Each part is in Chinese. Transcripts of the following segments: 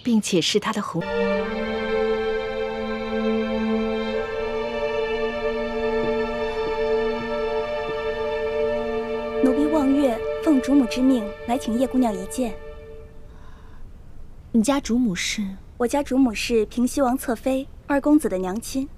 并且是他的红。奴婢望月奉主母之命来请叶姑娘一见。你家主母是？我家主母是平西王侧妃二公子的娘亲。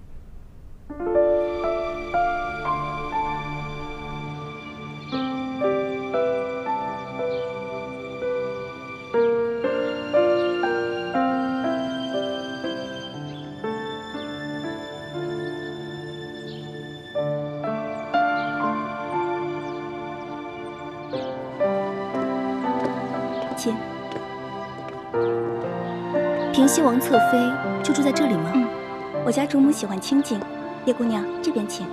请。平西王侧妃就住在这里吗？我家主母喜欢清静。叶姑娘，这边请。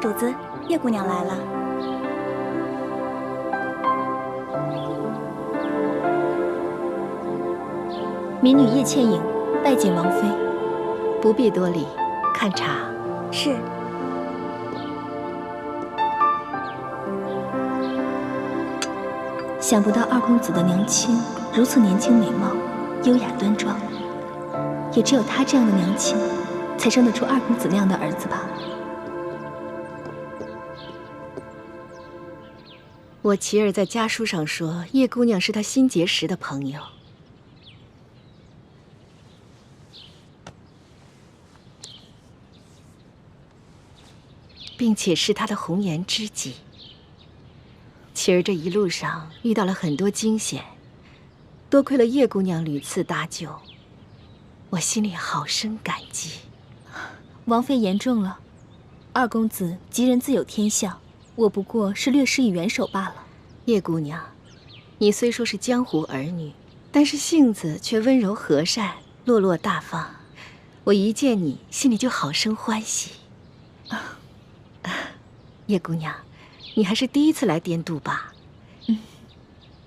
主子，叶姑娘来了。民女叶倩影拜见王妃。不必多礼，看茶。是。想不到二公子的娘亲如此年轻美貌，优雅端庄，也只有她这样的娘亲，才生得出二公子那样的儿子吧。我琪儿在家书上说，叶姑娘是她新结识的朋友。并且是他的红颜知己。琪儿这一路上遇到了很多惊险，多亏了叶姑娘屡次搭救，我心里好生感激。王妃言重了，二公子吉人自有天相，我不过是略施以援手罢了。叶姑娘，你虽说是江湖儿女，但是性子却温柔和善，落落大方。我一见你，心里就好生欢喜。叶姑娘，你还是第一次来滇都吧？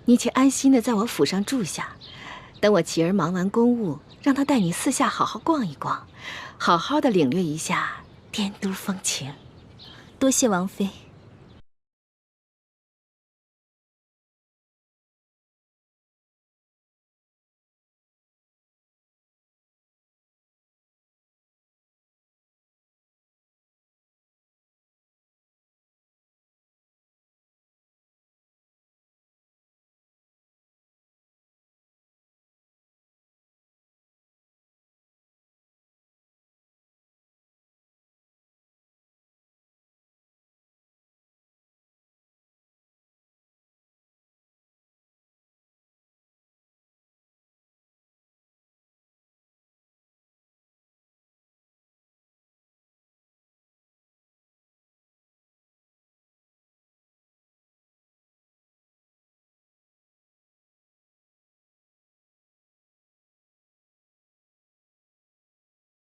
你且安心的在我府上住下，等我琪儿忙完公务，让她带你四下好好逛一逛，好好的领略一下滇都风情。多谢王妃。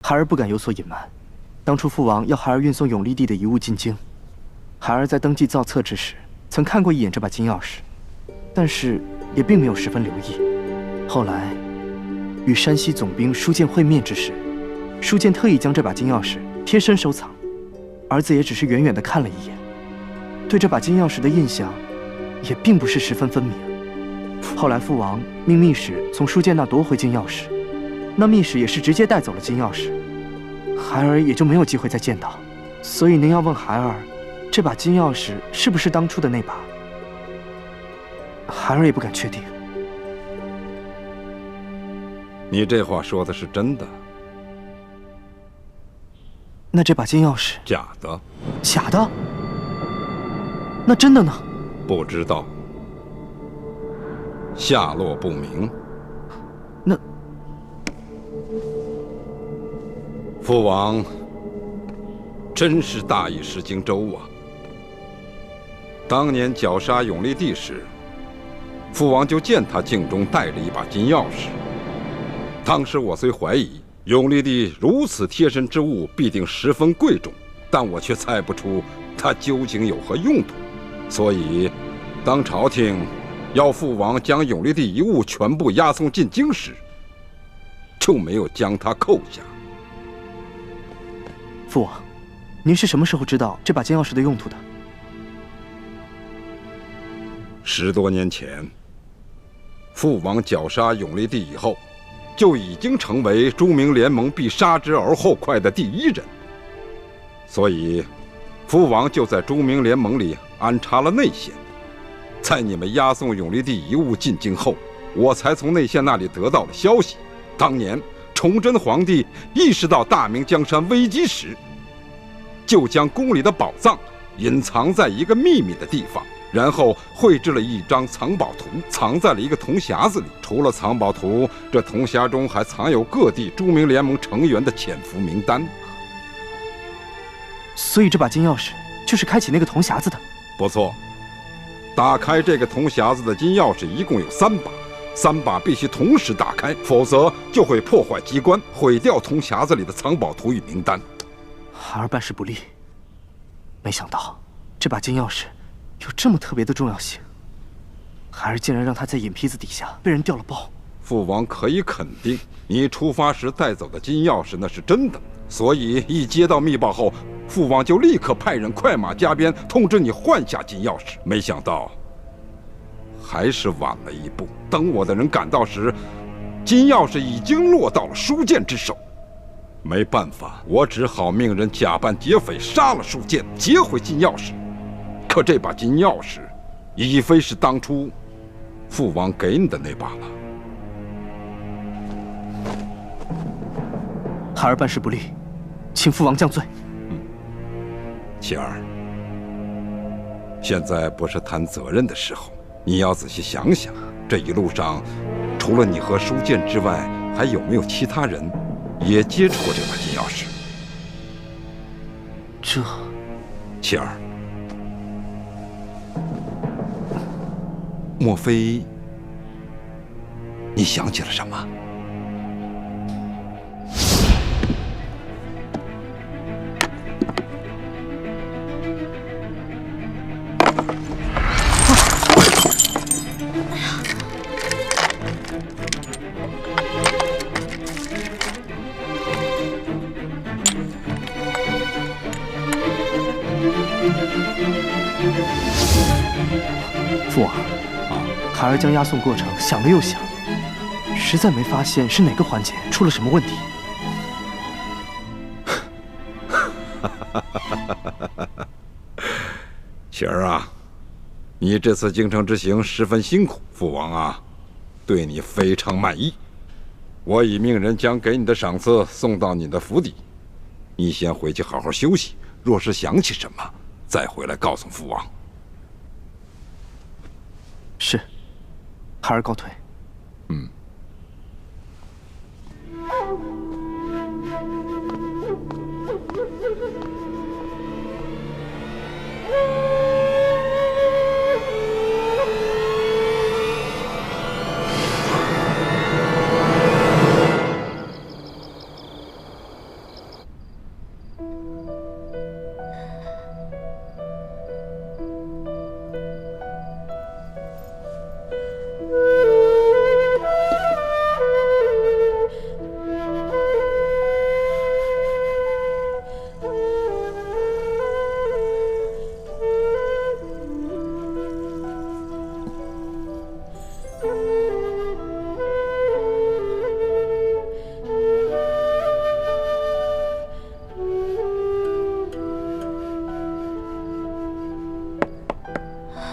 孩儿不敢有所隐瞒，当初父王要孩儿运送永历帝的遗物进京，孩儿在登记造册之时，曾看过一眼这把金钥匙，但是也并没有十分留意。后来与山西总兵舒建会面之时，舒建特意将这把金钥匙贴身收藏，儿子也只是远远地看了一眼，对这把金钥匙的印象也并不是十分分明。后来父王命密使从舒建那夺回金钥匙，那密使也是直接带走了金钥匙，孩儿也就没有机会再见到。所以您要问孩儿，这把金钥匙是不是当初的那把，孩儿也不敢确定。你这话说的是真的？那这把金钥匙？假的。假的？那真的呢？不知道，下落不明。那父王真是大意失荆州啊！当年绞杀永历帝时，父王就见他镜中带着一把金钥匙。当时我虽怀疑永历帝如此贴身之物必定十分贵重，但我却猜不出它究竟有何用途。所以，当朝廷要父王将永历帝遗物全部押送进京时，就没有将它扣下。父王，您是什么时候知道这把金钥匙的用途的？10多年前，父王绞杀永历帝以后，就已经成为朱明联盟必杀之而后快的第一人。所以，父王就在朱明联盟里安插了内线。在你们押送永历帝遗物进京后，我才从内线那里得到了消息。当年崇祯皇帝意识到大明江山危机时，就将宫里的宝藏隐藏在一个秘密的地方，然后绘制了一张藏宝图，藏在了一个铜匣子里。除了藏宝图，这铜匣中还藏有各地朱明联盟成员的潜伏名单。所以这把金钥匙就是开启那个铜匣子的。不错，打开这个铜匣子的金钥匙一共有3把，3把必须同时打开，否则就会破坏机关，毁掉铜匣子里的藏宝图与名单。孩儿办事不力，没想到这把金钥匙有这么特别的重要性，孩儿竟然让它在眼皮子底下被人调了包。父王可以肯定，你出发时带走的金钥匙那是真的，所以一接到密报后，父王就立刻派人快马加鞭通知你换下金钥匙。没想到还是晚了一步，等我的人赶到时，金钥匙已经落到了书剑之手。没办法，我只好命人假扮劫匪杀了书剑，劫回金钥匙。可这把金钥匙已非是当初父王给你的那把了。孩儿办事不力，请父王降罪。琪儿，现在不是谈责任的时候，你要仔细想想，这一路上除了你和书剑之外，还有没有其他人也接触过这把金钥匙？这，琪儿，莫非你想起了什么？父王，孩儿将押送过程想了又想，实在没发现是哪个环节出了什么问题。琪儿啊，你这次京城之行十分辛苦，父王啊，对你非常满意。我已命人将给你的赏赐送到你的府邸，你先回去好好休息。若是想起什么，再回来告诉父王。是，孩儿告退。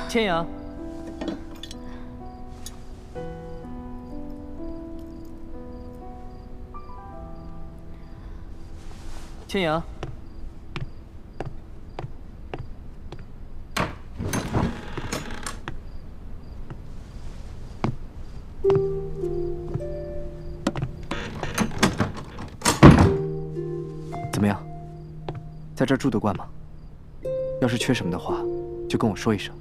千阳，千阳，怎么样？在这儿住得惯吗？要是缺什么的话，就跟我说一声。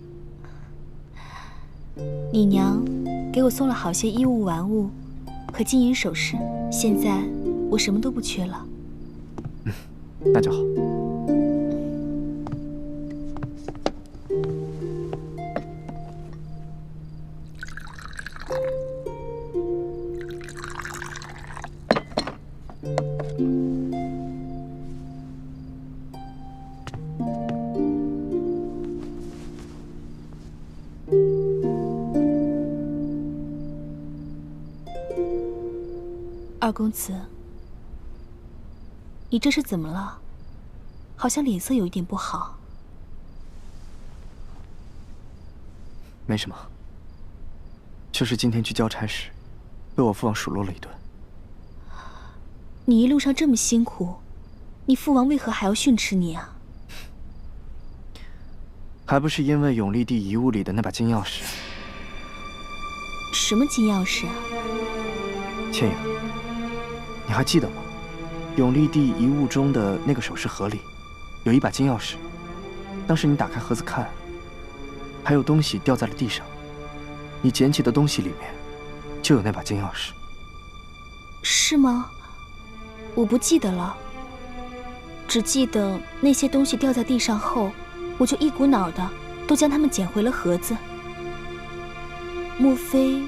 你娘给我送了好些衣物玩物和金银首饰，现在我什么都不缺了。那就好。公子，你这是怎么了？好像脸色有一点不好。没什么，就是今天去交差时，被我父王数落了一顿。你一路上这么辛苦，你父王为何还要训斥你啊？还不是因为永历帝遗物里的那把金钥匙。什么金钥匙啊？倩影，你还记得吗？永历帝遗物中的那个首饰盒里，有一把金钥匙。当时你打开盒子看，还有东西掉在了地上。你捡起的东西里面，就有那把金钥匙。是吗？我不记得了，只记得那些东西掉在地上后，我就一股脑的都将它们捡回了盒子。莫非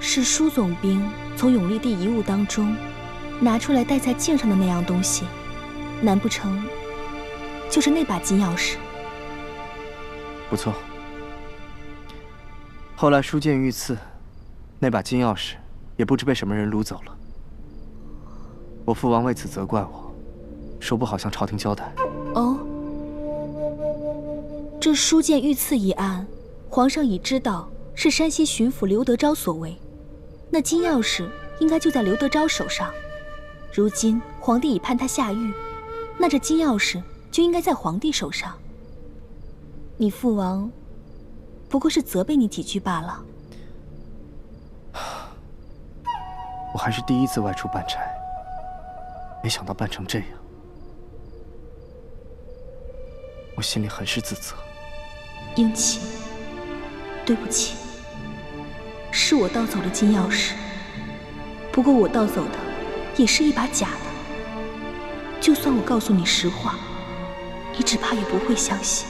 是舒总兵从永历帝遗物当中拿出来戴在镜上的那样东西？难不成就是那把金钥匙？不错。后来书剑遇刺，那把金钥匙也不知被什么人掳走了。我父王为此责怪我，说不好向朝廷交代。哦，这书剑遇刺一案，皇上已知道是山西巡抚刘德昭所为，那金钥匙应该就在刘德昭手上。如今皇帝已判他下狱，那这金钥匙就应该在皇帝手上。你父王不过是责备你几句罢了。我还是第一次外出办差，没想到办成这样，我心里很是自责。英奇，对不起，是我盗走了金钥匙。不过我盗走的也是一把假的，就算我告诉你实话，你只怕也不会相信。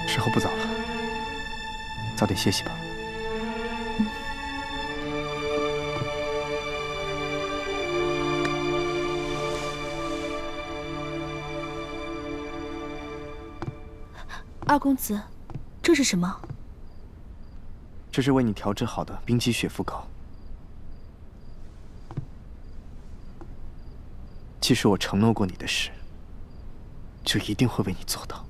时候不早了，早点歇息吧。二公子，这是什么？这是为你调制好的冰肌雪肤膏。既是我承诺过你的事，就一定会为你做到。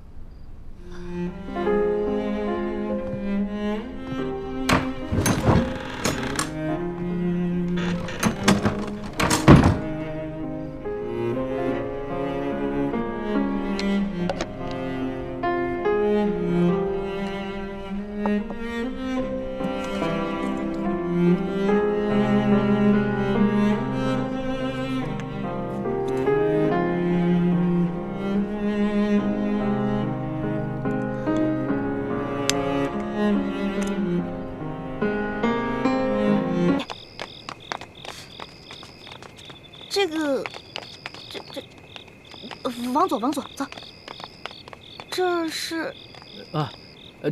往左走。这是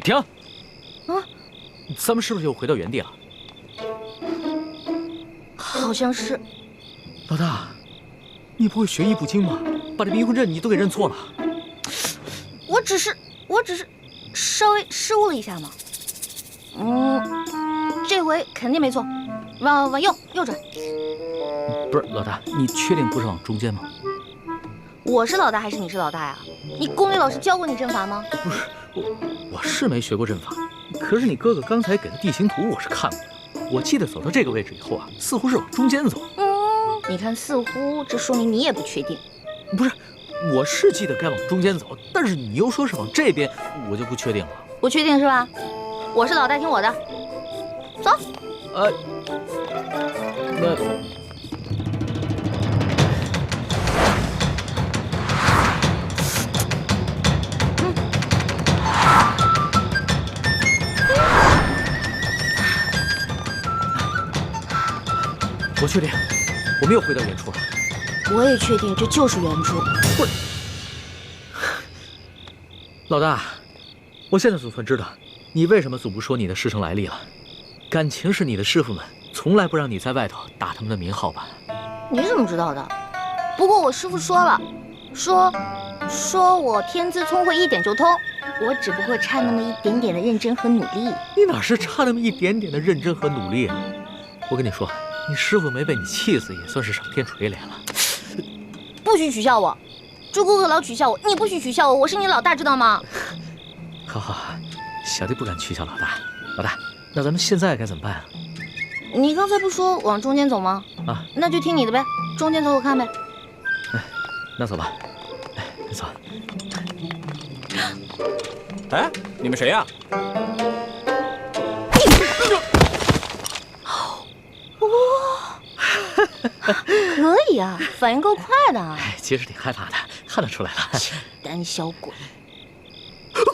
停！啊，咱们是不是又回到原地了？好像是。老大，你不会学艺不精吗？把这迷魂阵你都给认错了。我只是稍微失误了一下嘛。这回肯定没错，往右转。不是老大，你确定不是往中间吗？我是老大还是你是老大呀？你宫里老师教过你阵法吗？不是，我是没学过阵法，可是你哥哥刚才给的地形图我是看过的，我记得走到这个位置以后啊，似乎是往中间走。你看似乎，这说明你也不确定。不是，我是记得该往中间走，但是你又说是往这边，我就不确定了。不确定是吧？我是老大，听我的，走。那。我确定，我们又回到原处了。我也确定这就是原处。不是，老大，我现在总算知道你为什么总不说你的师承来历了。感情是你的师傅们从来不让你在外头打他们的名号吧？你怎么知道的？不过我师傅说了，说我天资聪慧，一点就通，我只不过差那么一点点的认真和努力。你哪是差那么一点点的认真和努力啊？我跟你说，你师傅没被你气死，也算是上天垂怜了。不许取笑我，朱哥哥老取笑我，你不许取笑我，我是你老大，知道吗？好好好，小弟不敢取笑老大。老大，那咱们现在该怎么办啊？你刚才不说往中间走吗？啊，那就听你的呗，中间走走看呗。那走吧。你走。哎，你们谁呀？可以啊，反应够快的啊！其实挺害怕的，看得出来了。胆小鬼！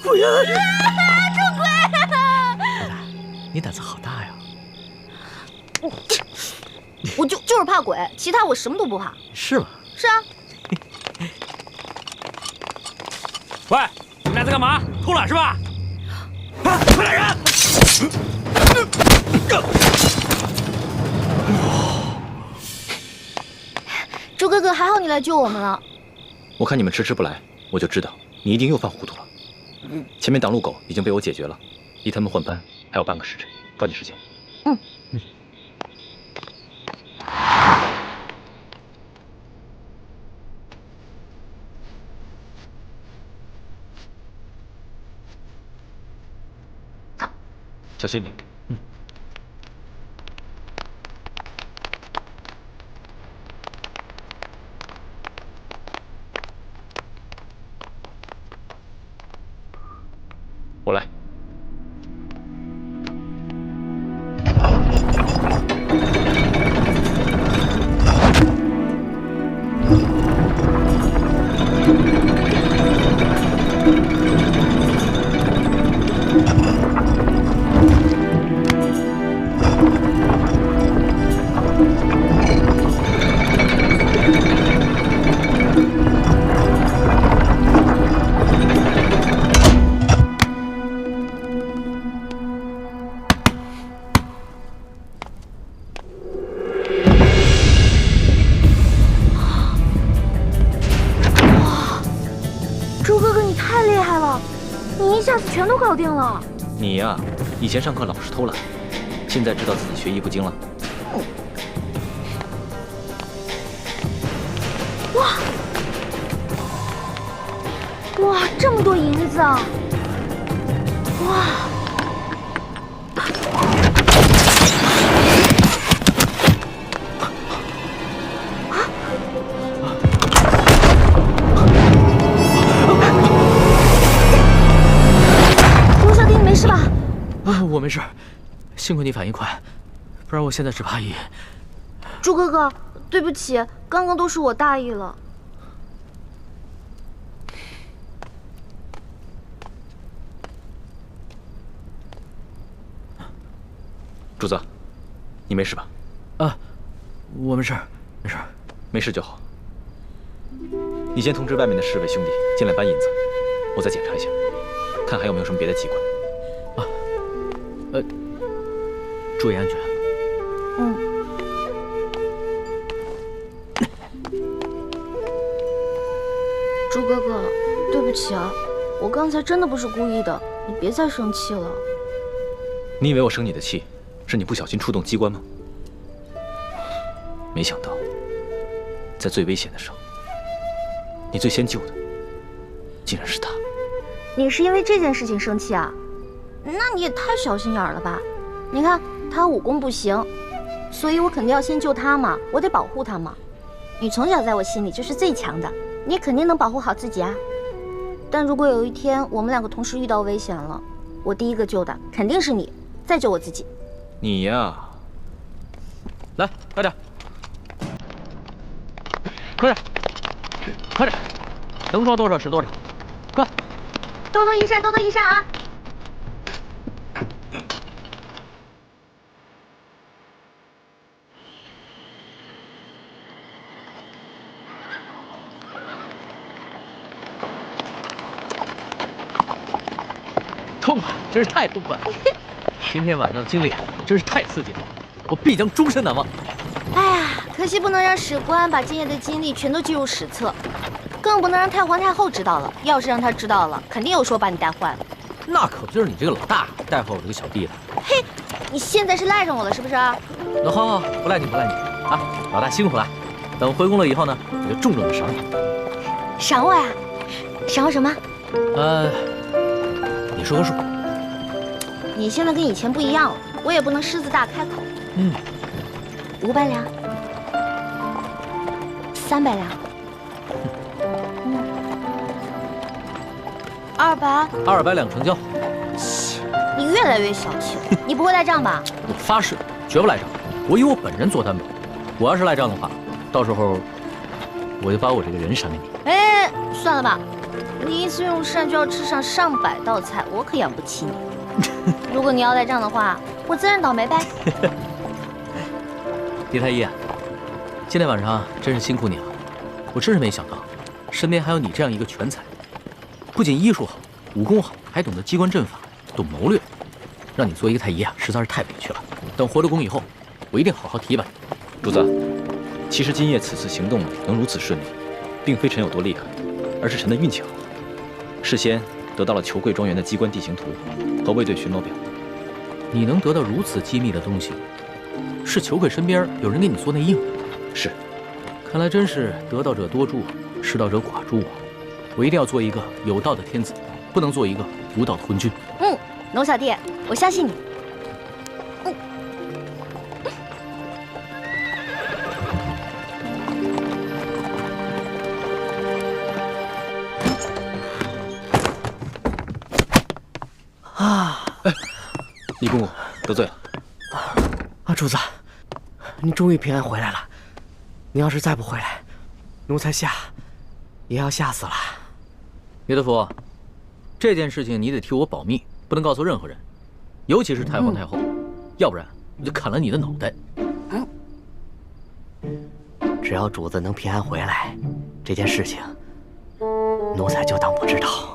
鬼啊！出鬼！老大，你胆子好大呀！我就是怕鬼，其他我什么都不怕。是吗？是啊。喂，你们俩在干嘛？偷懒是吧？快来人！朱哥哥，还好你来救我们了。我看你们迟迟不来，我就知道你一定又犯糊涂了。前面挡路狗已经被我解决了，离他们换班还有半个时辰，抓紧时间。小心点。我来。全都搞定了。你呀，以前上课老是偷懒，现在知道自己学艺不精了。哇，这么多银子啊！哇！我没事，幸亏你反应快，不然我现在只怕朱哥哥，对不起，刚刚都是我大意了。主子，你没事吧？啊，我没事，没事，没事就好。你先通知外面的侍卫兄弟进来搬银子，我再检查一下，看还有没有什么别的机关。注意安全。朱哥哥，对不起啊，我刚才真的不是故意的，你别再生气了。你以为我生你的气，是你不小心触动机关吗？没想到，在最危险的时候，你最先救的，竟然是他。你是因为这件事情生气啊？那你也太小心眼了吧！你看他武功不行，所以我肯定要先救他嘛，我得保护他嘛。你从小在我心里就是最强的，你肯定能保护好自己啊。但如果有一天我们两个同时遇到危险了，我第一个救的肯定是你，再救我自己。你呀，来，快点，快点，快点，能装多少是多少，快！多多益善，多多益善啊！痛快，真是太痛快了！今天晚上的经历真是太刺激了，我必将终身难忘。哎呀，可惜不能让史官把今夜的经历全都记入史册。更不能让太皇太后知道了。要是让她知道了，肯定有说把你带坏了。那可不就是你这个老大带坏我这个小弟的。嘿，你现在是赖上我了是不是？那好，不赖你啊！老大辛苦了，等回宫了以后呢，我就重重的赏你。赏我呀？赏我什么？你说个数。你现在跟以前不一样了，我也不能狮子大开口。500两，300两，200两成交。你越来越小气了，你不会赖账吧？我发誓，绝不赖账。我以我本人做担保。我要是赖账的话，到时候我就把我这个人赏给你。哎，算了吧，你一次用膳就要吃上上百道菜，我可养不起你。如果你要赖账的话，我自认倒霉呗。李太医，今天晚上真是辛苦你了。我真是没想到，身边还有你这样一个全才，不仅医术好，武功好，还懂得机关阵法，懂谋略。让你做一个太医啊，实在是太委屈了。等回了宫以后，我一定好好提拔你。主子，其实今夜此次行动能如此顺利，并非臣有多厉害，而是臣的运气好。事先得到了裘贵庄园的机关地形图和卫队巡逻表。你能得到如此机密的东西，是裘贵身边有人给你做内应？是。看来真是得道者多助，失道者寡助啊！我一定要做一个有道的天子，不能做一个无道的昏君。龙小弟，我相信你。李公公得罪了。主子，你终于平安回来了。你要是再不回来，奴才也要吓死了。李德福，这件事情你得替我保密，不能告诉任何人，尤其是太皇太后，要不然我就砍了你的脑袋。只要主子能平安回来，这件事情奴才就当不知道。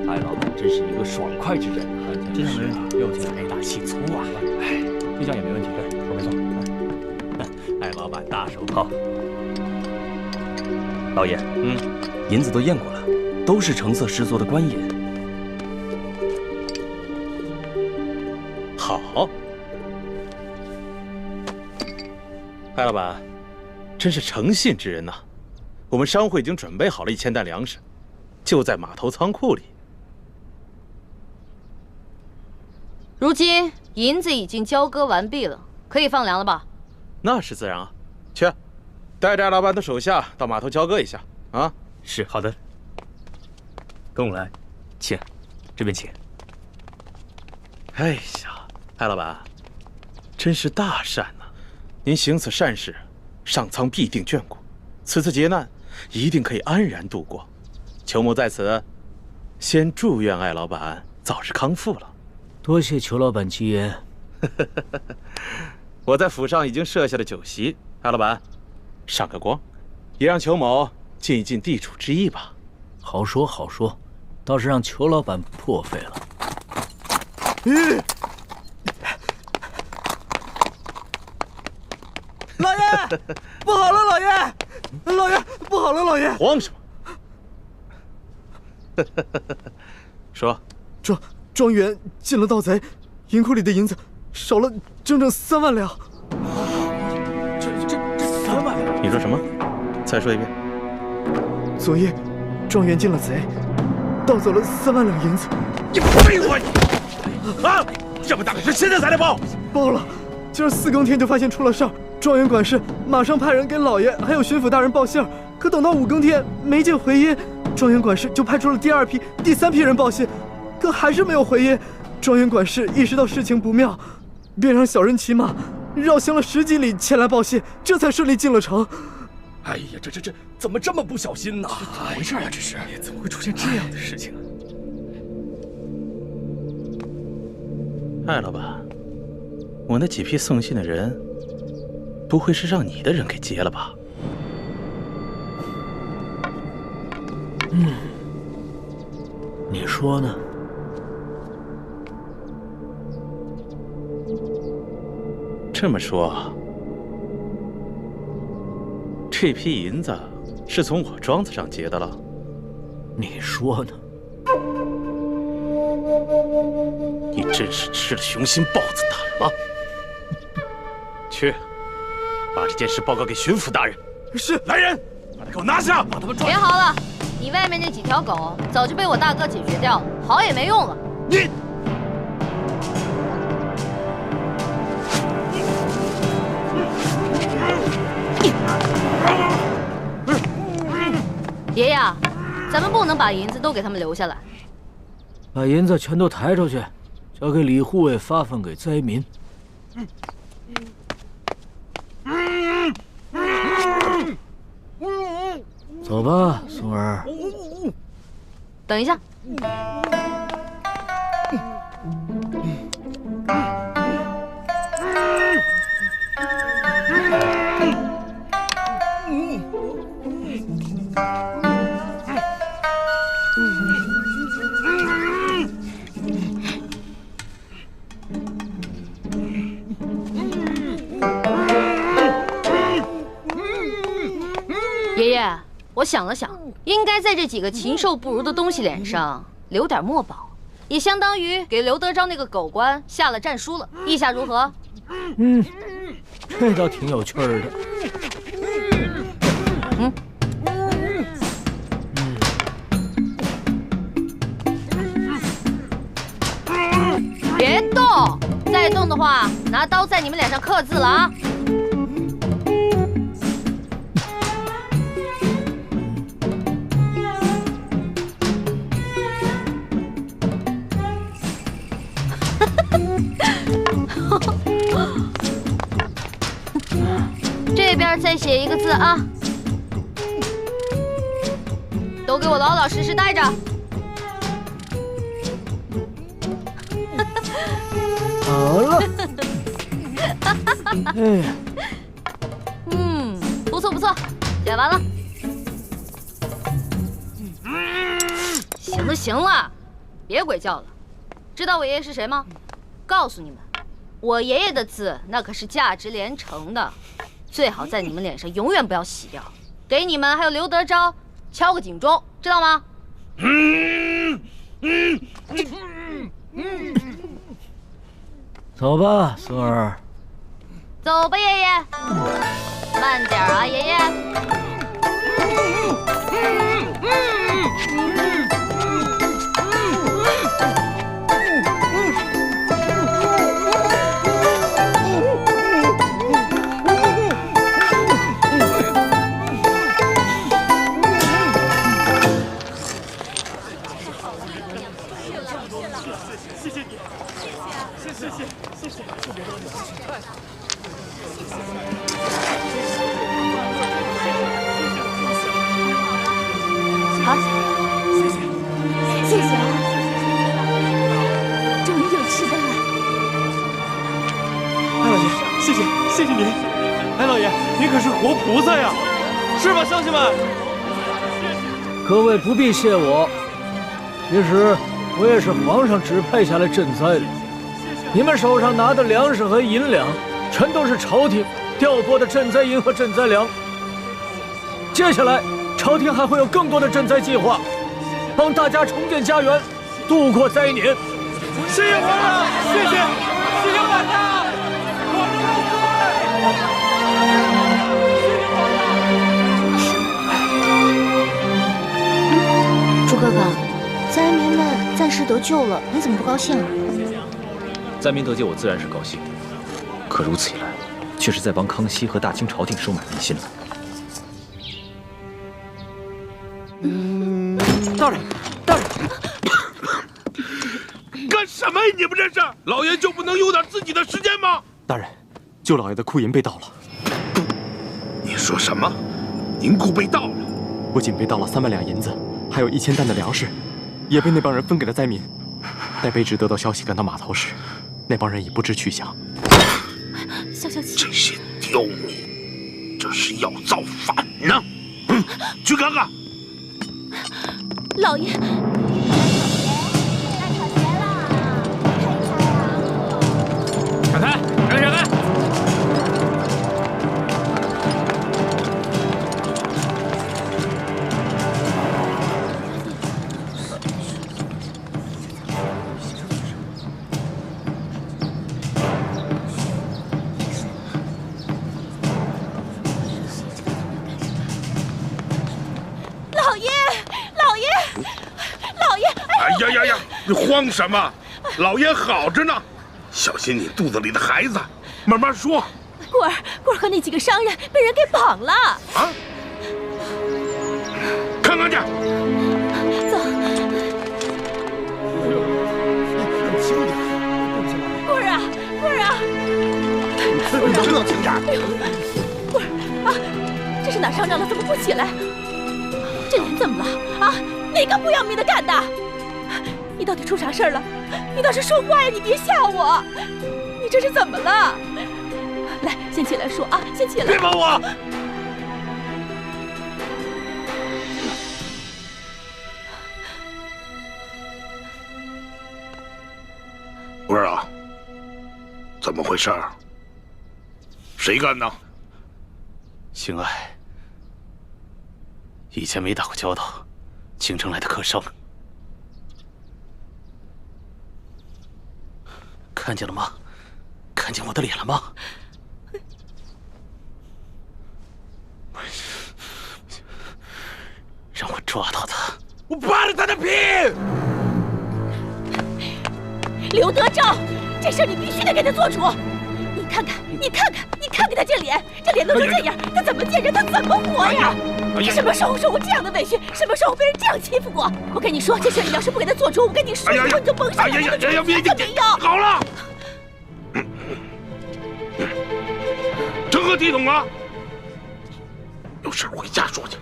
艾老板真是一个爽快之人啊！这样没问题，又财大气粗啊！哎，这样也没问题，对，说没错。艾老板大手好。老爷，银子都验过了，都是成色十足的官银。好，艾老板，真是诚信之人呐！我们商会已经准备好了1000担粮食，就在码头仓库里。如今银子已经交割完毕了，可以放粮了吧？那是自然啊，去，带着艾老板的手下到码头交割一下啊。是，好的。跟我来，请，这边请。哎呀，艾老板，真是大善呐！您行此善事，上苍必定眷顾，此次劫难一定可以安然度过。裘某在此，先祝愿艾老板早日康复了。多谢裘老板吉言。我在府上已经设下了酒席，艾老板，上个光，也让裘某尽一尽地主之谊吧。好说好说，倒是让裘老板破费了。老爷，不好了，老爷！老爷，不好了，老爷！慌什么？说，庄园进了盗贼，银库里的银子少了整整3万两。这3万两？你说什么？再说一遍。昨夜，庄园进了贼，盗走了3万两银子。你废话你！啊！这么大个事，现在才来报？报了，今儿4更天就发现出了事儿。庄园管事马上派人给老爷还有巡抚大人报信儿，可等到5更天没见回音，庄园管事就派出了第2批、第3批人报信，可还是没有回音。庄园管事意识到事情不妙，便让小人骑马绕行了10几里前来报信，这才顺利进了城。哎呀，这怎么这么不小心呢？怎么回事啊？这是怎么会出现这样的事情啊？艾老板，我那几批送信的人，不会是让你的人给劫了吧？你说呢？这么说，这批银子是从我庄子上劫的了？你说呢？你真是吃了雄心豹子胆了！去，把这件事报告给巡抚大人。是，来人，把他给我拿下，把他们抓。别嚎了，你外面那几条狗早就被我大哥解决掉了，嚎也没用了。你。爷爷，咱们不能把银子都给他们留下来。把银子全都抬出去，交给李护卫发放给灾民。走吧，松儿。等一下。爷爷，我想了想，应该在这几个禽兽不如的东西脸上留点墨宝，也相当于给刘德昭那个狗官下了战书了。意下如何？这倒挺有趣儿的。别动！再动的话，拿刀在你们脸上刻字了啊！这边再写一个字啊！都给我老老实实待着。好了。不错不错，写完了。行了行了，别鬼叫了。知道我爷爷是谁吗？告诉你们，我爷爷的字那可是价值连城的，最好在你们脸上永远不要洗掉。给你们还有刘德昭敲个警钟，知道吗？走吧，孙儿。走吧，爷爷。慢点啊，爷爷。好，谢谢啊，终于有吃的了。哎，老爷，谢谢您。哎，老爷，您可是活菩萨呀，是吧，乡亲们？各位不必谢我，其实我也是皇上指派下来赈灾的。你们手上拿的粮食和银两，全都是朝廷调拨的赈灾银和赈灾粮。接下来，朝廷还会有更多的赈灾计划，帮大家重建家园，度过灾年。谢谢皇上，谢谢大家，朱哥哥，灾民们暂时得救了，你怎么不高兴啊？灾民得救，我自然是高兴。可如此一来，却是在帮康熙和大清朝廷收买民心了。大人，干什么呀？你们这是？老爷就不能有点自己的时间吗？大人，舅老爷的库银被盗了。你说什么？银库被盗了？不仅被盗了3万两银子，还有1000担的粮食，也被那帮人分给了灾民。待卑职得到消息赶到码头时，那帮人已不知去向。消消气，这些刁民，这是要造反呢！去看看。老爷。闪开！让开！闪开！呀！你慌什么？老爷好着呢，小心你肚子里的孩子，慢慢说。棍儿和那几个商人被人给绑了。啊！看看去。走。轻点，棍儿啊！你能不能轻点？棍儿啊！这是哪伤着了？怎么不起来？这人怎么了？啊！哪个不要命的干的？你到底出啥事儿了？你倒是说话呀！你别吓我！你这是怎么了？来，先起来说啊！先起来！别碰我！棍儿啊，怎么回事？谁干的？星爱，以前没打过交道，京城来的客商。看见了吗？看见我的脸了吗？让我抓到他！我扒了他的皮！刘德昭，这事你必须得给他做主！你看看他这脸，这脸都成这样，他怎么见人？他怎么活呀？你什么时候受过这样的委屈？什么时候被人这样欺负过？我跟你说，这事你要是不给他做主，我跟你说，以后你就甭想来了！别好了，成何体统啊！有事回家说去。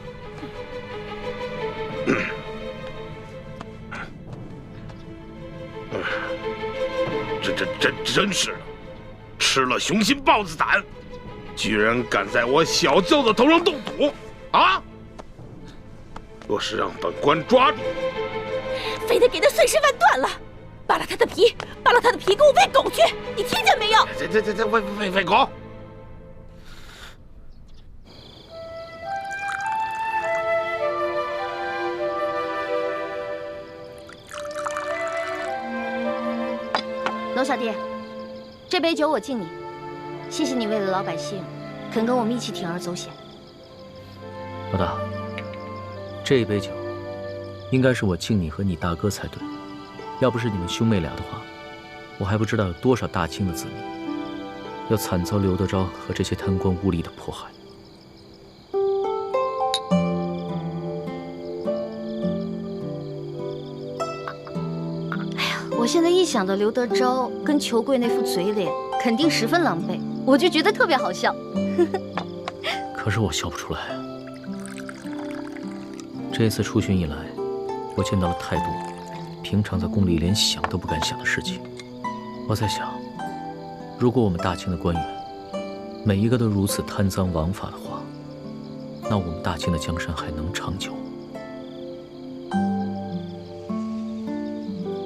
这真是的，吃了雄心豹子胆，居然敢在我小舅子头上动土啊！若是让本官抓住，非得给他碎尸万段了，扒了他的皮，给我喂狗去！你听见没有？这喂狗！娄小弟，这杯酒我敬你，谢谢你为了老百姓，肯跟我们一起铤而走险。老大，这杯酒应该是我敬你和你大哥才对，要不是你们兄妹俩的话，我还不知道有多少大清的子民要惨遭刘德昭和这些贪官污吏的迫害。我现在一想到刘德昭跟裘贵那副嘴脸，肯定十分狼狈，我就觉得特别好笑。可是我笑不出来。这次出巡以来，我见到了太多平常在宫里连想都不敢想的事情。我在想，如果我们大清的官员每一个都如此贪赃枉法的话，那我们大清的江山还能长久？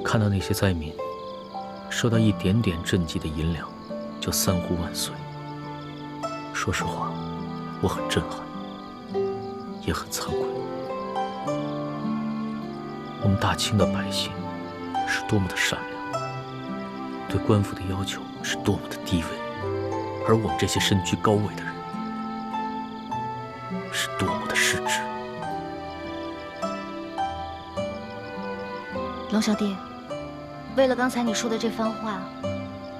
看到那些灾民收到一点点赈济的银两，就三呼万岁。说实话，我很震撼，也很惭愧。我们大清的百姓是多么的善良，对官府的要求是多么的低微，而我们这些身居高位的人是多么的失职。娄小弟，为了刚才你说的这番话，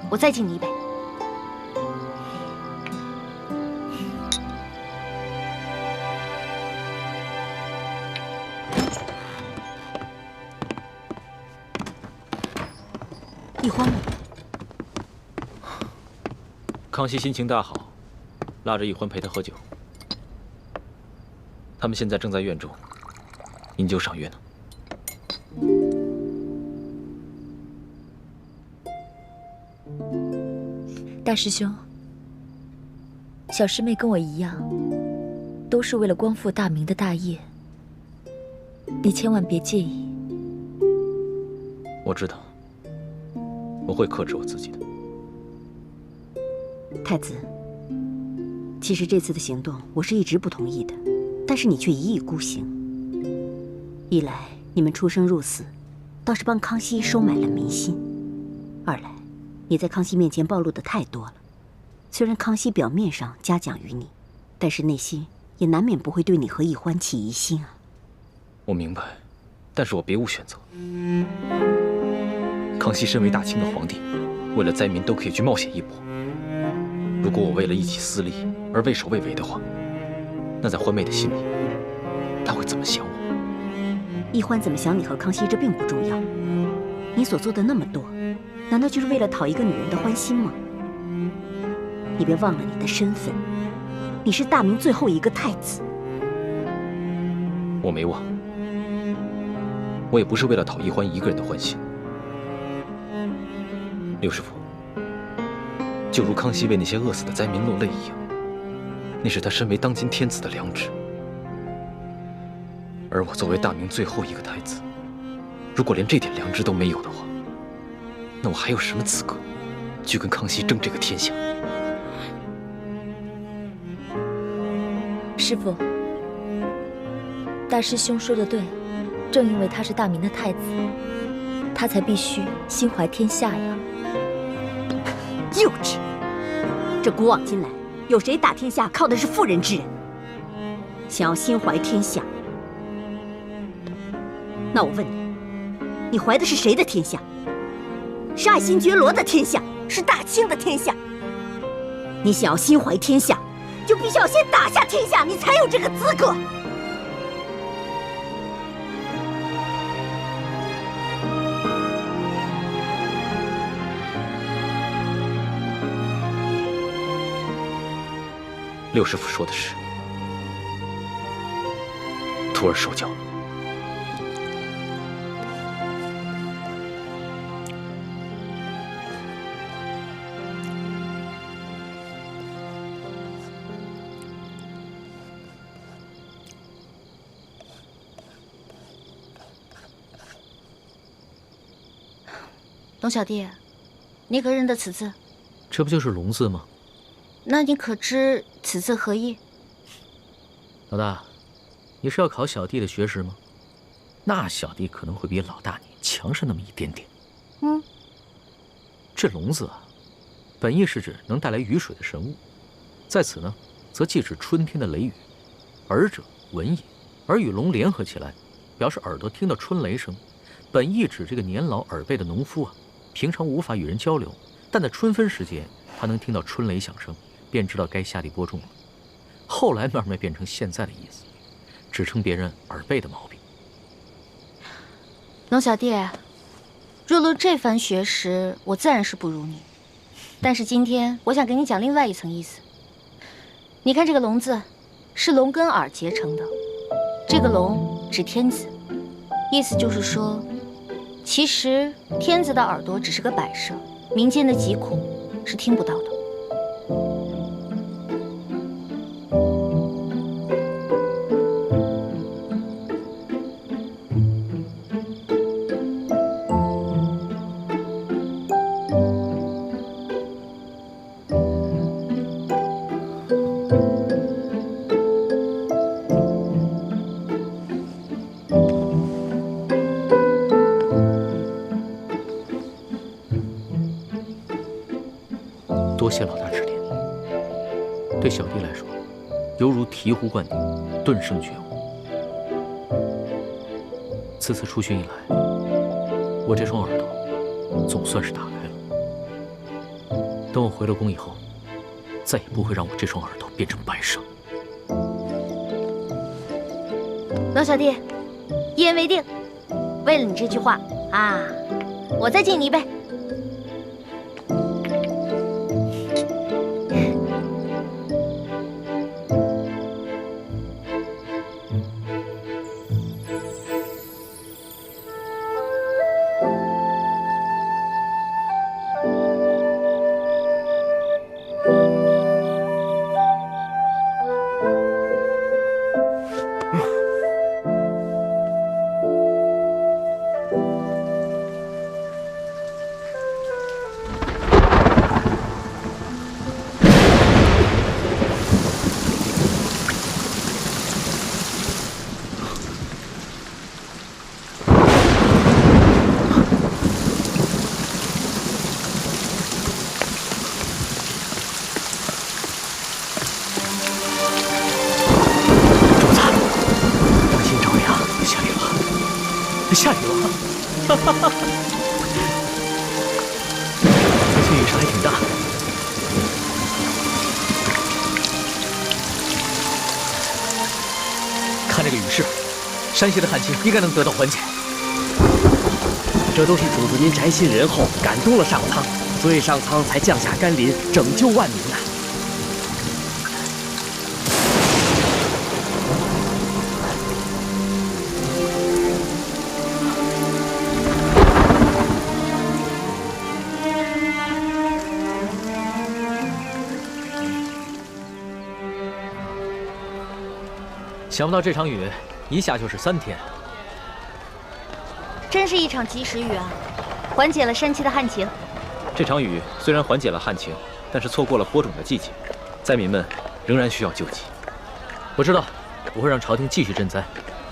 我再敬你一杯。你慌了？康熙心情大好，拉着奕欢陪他喝酒。他们现在正在院中饮酒赏月呢。大师兄，小师妹跟我一样，都是为了光复大明的大业，你千万别介意。我知道，我会克制我自己的。太子，其实这次的行动我是一直不同意的，但是你却一意孤行。一来你们出生入死，倒是帮康熙收买了民心；二来你在康熙面前暴露的太多了。虽然康熙表面上嘉奖于你，但是内心也难免不会对你和奕欢起疑心啊。我明白，但是我别无选择。康熙身为大清的皇帝，为了灾民都可以去冒险一搏。如果我为了一己私利而畏首畏尾的话，那在欢妹的心里，他会怎么想我？奕欢怎么想你和康熙，这并不重要。你所做的那么多，难道就是为了讨一个女人的欢心吗？你别忘了你的身份，你是大明最后一个太子。我没忘，我也不是为了讨奕欢一个人的欢心。六师傅，就如康熙为那些饿死的灾民落泪一样，那是他身为当今天子的良知。而我作为大明最后一个太子，如果连这点良知都没有的话，那我还有什么资格去跟康熙争这个天下？师父，大师兄说的对，正因为他是大明的太子，他才必须心怀天下呀。幼稚！这古往今来，有谁打天下靠的是妇人之仁？想要心怀天下，那我问你，你怀的是谁的天下？是爱新觉罗的天下，是大清的天下？你想要心怀天下，就必须要先打下天下，你才有这个资格。六师傅说的是，徒儿受教。龙小弟，你可认得此字？这不就是龙字吗？那你可知此字何意？老大，你是要考小弟的学识吗？那小弟可能会比老大你强上那么一点点。这龙字啊，本意是指能带来雨水的神物，在此呢，则既指春天的雷雨。耳者闻也，耳与龙联合起来，表示耳朵听到春雷声。本意指这个年老耳背的农夫啊，平常无法与人交流，但在春分时节，他能听到春雷响声，便知道该下地播种了。后来慢慢变成现在的意思，指称别人耳背的毛病。龙小弟，若论这番学识，我自然是不如你。但是今天我想给你讲另外一层意思。你看这个龙字，是龙跟耳结成的，这个龙指天子，意思就是说，其实天子的耳朵只是个摆设，民间的疾苦是听不到的。多谢老大指点，对小弟来说，犹如醍醐灌顶，顿生觉悟。此次出巡以来，我这双耳朵总算是打开了。等我回了宫以后，再也不会让我这双耳朵变成白纱。龙小弟，一言为定。为了你这句话啊，我再敬你一杯。下雨了！哈哈哈！昨天雨势还挺大。看这个雨势，山西的旱情应该能得到缓解。这都是主子您宅心仁厚，感动了上苍，所以上苍才降下甘霖，拯救万民呐。想不到这场雨一下就是3天，真是一场及时雨啊，缓解了山区的旱情。这场雨虽然缓解了旱情，但是错过了播种的季节，灾民们仍然需要救济。我知道，我会让朝廷继续赈灾，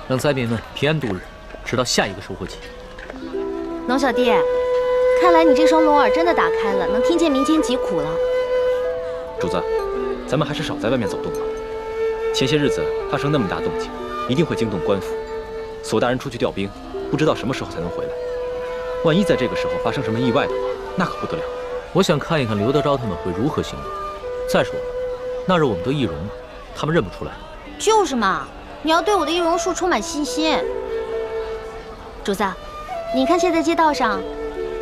让灾民们平安度日，直到下一个收获季。龙小弟，看来你这双聋耳真的打开了，能听见民间疾苦了。主子，咱们还是少在外面走动吧。前些日子发生那么大动静，一定会惊动官府。索大人出去调兵，不知道什么时候才能回来。万一在这个时候发生什么意外的话，那可不得了。我想看一看刘德昭他们会如何行动。再说了，那日我们都易容了，他们认不出来。就是嘛，你要对我的易容术充满信心。主子，你看现在街道上，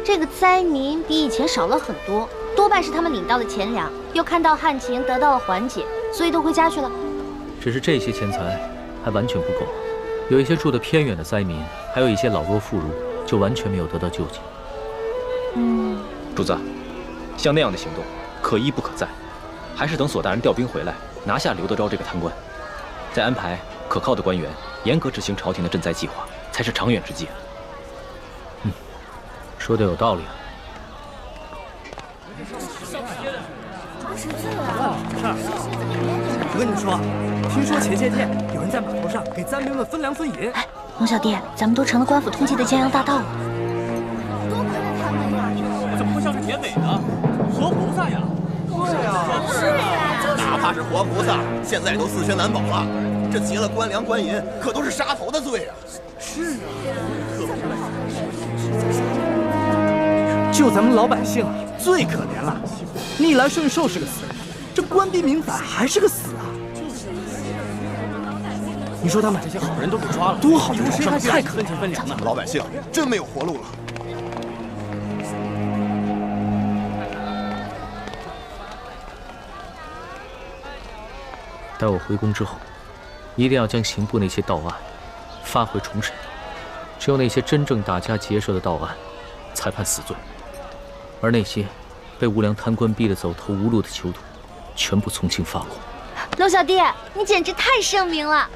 这个灾民比以前少了很多，多半是他们领到了钱粮，又看到旱情得到了缓解，所以都回家去了。只是这些钱财还完全不够，有一些住得偏远的灾民，还有一些老弱妇孺，就完全没有得到救济。主子，像那样的行动可一不可再，还是等索大人调兵回来，拿下刘德昭这个贪官，再安排可靠的官员，严格执行朝廷的赈灾计划，才是长远之计。说的有道理啊。我跟你们说，听说前些天有人在码头上给灾民们分粮分银。哎，龙小弟，咱们都成了官府通缉的江洋大盗了。多亏了他们呀！怎么会像是铁匪呢？活菩萨呀！是呀，哪怕是活菩萨，现在都4全难保了。这劫了官粮官银，可都是杀头的罪啊！是啊，就咱们老百姓最可怜了。逆来顺受是个死，这官逼民反还是个死啊！你说他们这些好人都被抓了，多好的事儿，太可怜分粮了。老百姓真没有活路了。待我回宫之后，一定要将刑部那些盗案发回重审，只有那些真正打家劫舍的盗案，才判死罪，而那些被无良贪官逼得走投无路的囚徒，全部从轻发落。龙小弟，你简直太圣明了！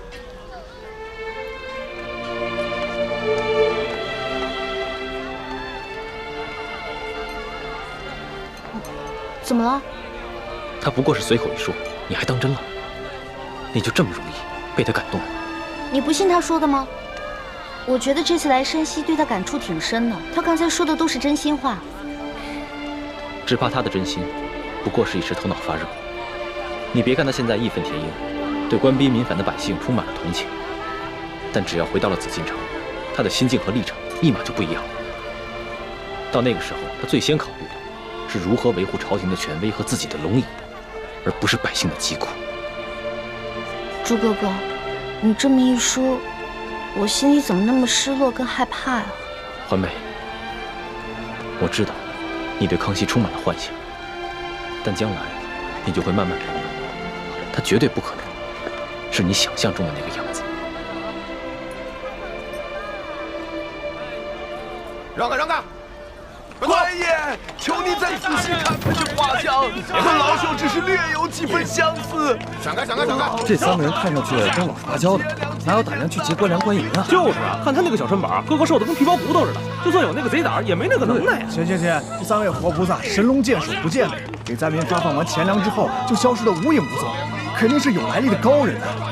怎么了？他不过是随口一说，你还当真了？你就这么容易被他感动了？你不信他说的吗？我觉得这次来山西对他感触挺深的，他刚才说的都是真心话。只怕他的真心不过是一时头脑发热。你别看他现在义愤填膺，对官逼民反的百姓充满了同情，但只要回到了紫禁城，他的心境和立场立马就不一样了。到那个时候，他最先考虑的是如何维护朝廷的权威和自己的龙椅，而不是百姓的疾苦。朱哥哥，你这么一说，我心里怎么那么失落跟害怕呀？环美，我知道你对康熙充满了幻想，但将来你就会慢慢明白，他绝对不可能是你想象中的那个样子。让开，让开！官爷，求你再仔细看看这画像，和老朽只是略有几分相似。闪开，闪开，闪开！这3个人看上去跟老实巴交的，哪有胆量去劫官粮官银啊？就是啊，看他那个小身板，个个瘦的跟皮包骨头似的，就算有那个贼胆，也没那个能耐呀。行，这3位活菩萨神龙见首不见尾，给灾民发放完钱粮之后就消失得无影无踪，肯定是有来历的高人啊！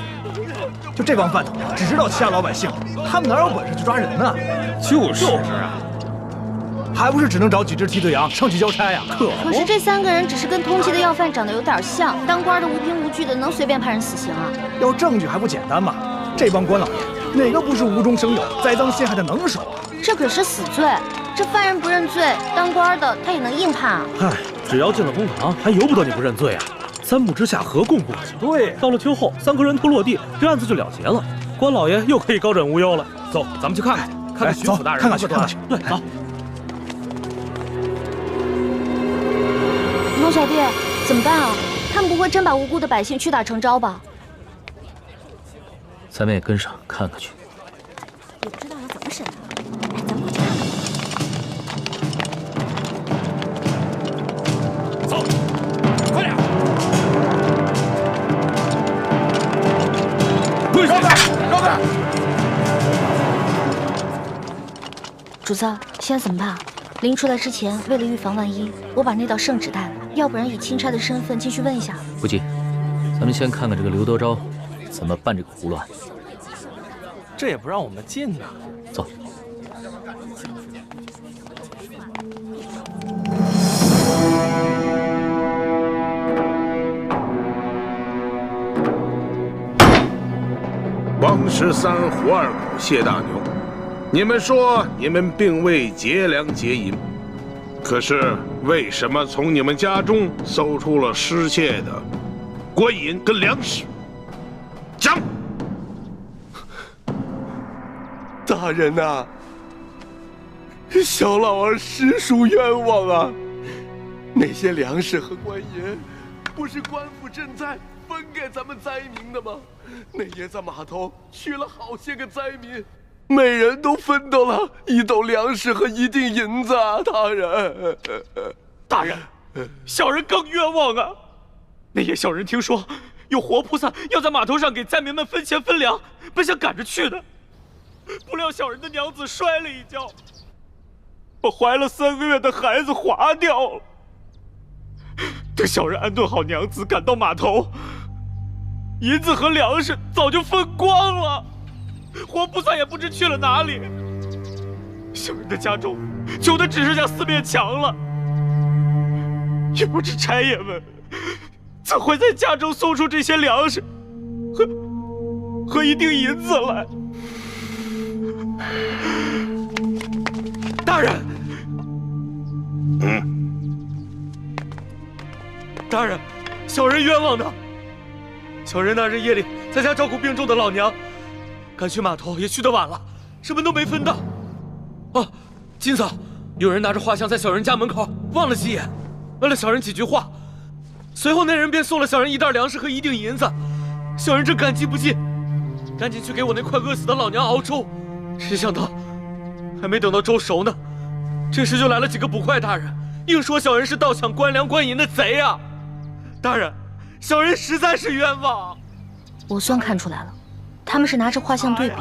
就这帮饭桶，只知道欺压老百姓，他们哪有本事去抓人呢？就是啊。还不是只能找几只替罪羊上去交差呀？可是这3个人只是跟通缉的要犯长得有点像，当官的无凭无据的能随便判人死刑啊？要证据还不简单吗？这帮官老爷哪个不是无中生有、栽赃陷害的能手啊？这可是死罪，这犯人不认罪，当官的他也能硬判啊。嗨，只要进了公堂，还由不得你不认罪啊！三步之下，何共不及？对，到了秋后，3颗人头落地，这案子就了结了，关老爷又可以高枕无忧了。走，咱们去看看，看看巡抚大人看看去，看看去。对，走。龙小弟，怎么办啊？他们不会真把无辜的百姓屈打成招吧？咱们也跟上看看去。也不知道要怎么审啊！哎，咱们过去看看。走，快点！跪下！让开！主子，现在怎么办？临出来之前，为了预防万一，我把那道圣旨带了，要不然以钦差的身份进去问一下。不急，咱们先看看这个刘德昭怎么办这个胡乱。这也不让我们进呐！走。王13胡二狗谢大牛，你们说你们并未劫粮劫银，可是为什么从你们家中搜出了失窃的官银跟粮食？讲！大人呐，小老儿实属冤枉啊！那些粮食和官银，不是官府赈灾分给咱们灾民的吗？那爷在码头娶了好些个灾民，每人都分到了1斗粮食和1锭银子啊！大人，大人，小人更冤枉啊！那夜小人听说有活菩萨要在码头上给灾民们分钱分粮，本想赶着去的，不料小人的娘子摔了一跤，把怀了3个月的孩子划掉了。等小人安顿好娘子，赶到码头，银子和粮食早就分光了，活菩萨也不知去了哪里。小人的家中穷的只剩下4面墙了，也不知差爷们怎会在家中搜出这些粮食和1锭银子来。大人，大人，小人冤枉的。小人那日夜里在家照顾病重的老娘，赶去码头也去得晚了，什么都没分到。哦，金嫂，有人拿着画像在小人家门口望了几眼，问了小人几句话，随后那人便送了小人1袋粮食和1锭银子。小人正感激不尽，赶紧去给我那快饿死的老娘熬粥，谁想到还没等到粥熟呢，这时就来了几个捕快大人，硬说小人是盗抢官粮官银的贼啊！大人，小人实在是冤枉。我算看出来了，他们是拿着画像对比，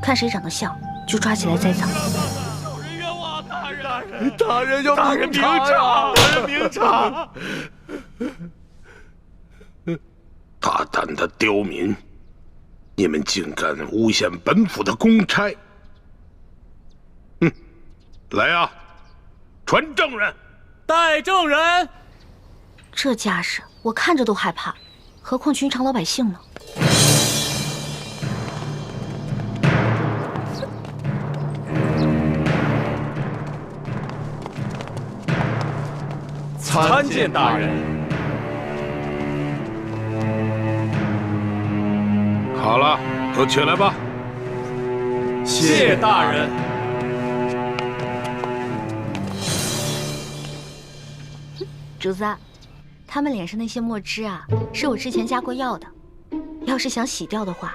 看谁长得像就抓起来栽赃。小人冤枉，大人！大人要明察！大人明察！大胆的刁民，你们竟敢诬陷本府的公差！来啊，传证人！带证人！这架势，我看着都害怕，何况寻常老百姓呢？参见大人。好了，都起来吧。谢大人。主子，他们脸上那些墨汁啊，是我之前加过药的。要是想洗掉的话，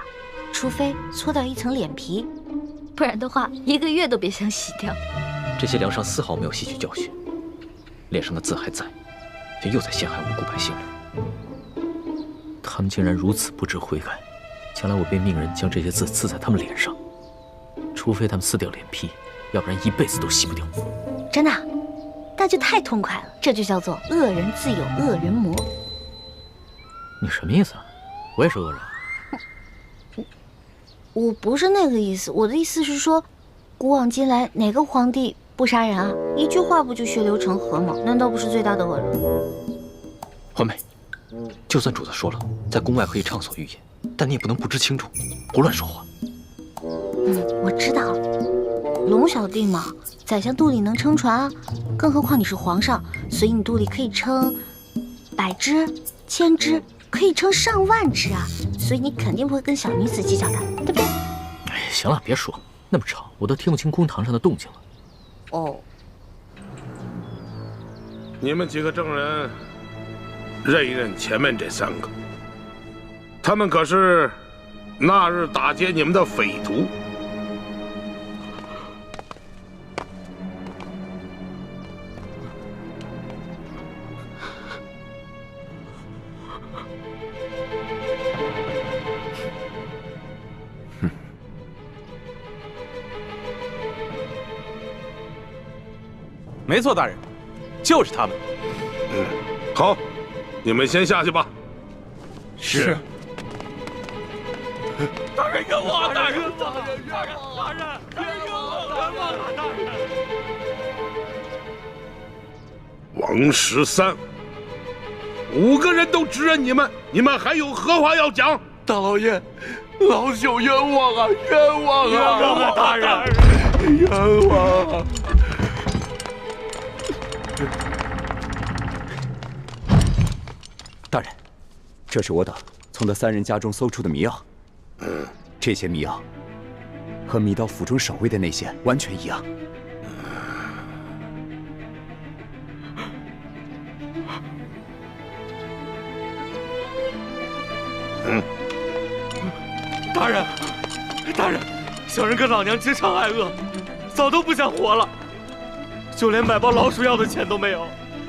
除非搓掉一层脸皮，不然的话1个月都别想洗掉。这些梁上丝毫没有吸取教训，脸上的字还在，却又在陷害无辜百姓了。他们竟然如此不知悔改，将来我便命人将这些字刺在他们脸上，除非他们撕掉脸皮，要不然一辈子都洗不掉。真的？那就太痛快了，这就叫做恶人自有恶人磨。你什么意思啊？我也是恶人。我不是那个意思，我的意思是说，古往今来哪个皇帝不杀人啊？一句话不就血流成河吗？难道不是最大的恶人？环美，就算主子说了，在宫外可以畅所欲言，但你也不能不知轻重，胡乱说话。我知道了。龙小弟嘛，宰相肚里能撑船，更何况你是皇上，所以你肚里可以撑100只、1000只，可以撑上万只啊！所以你肯定不会跟小女子计较的，对不对？哎，行了，别说那么吵，我都听不清公堂上的动静了。哦。你们几个证人，认一认前面这3个，他们可是那日打劫你们的匪徒。没错，大人，就是他们。好，你们先下去吧。是。大人冤枉！大人冤枉！大人冤枉！冤枉！大人！王13， 5个人都指认你们，你们还有何话要讲？大老爷，老朽冤枉啊！冤枉啊！冤枉啊！大人，冤枉啊！大人，这是我等从那3人家中搜出的迷药。这些迷药和米道府中守卫的那些完全一样。大人，大人，小人跟老娘经常挨饿，早都不想活了，就连买包老鼠药的钱都没有，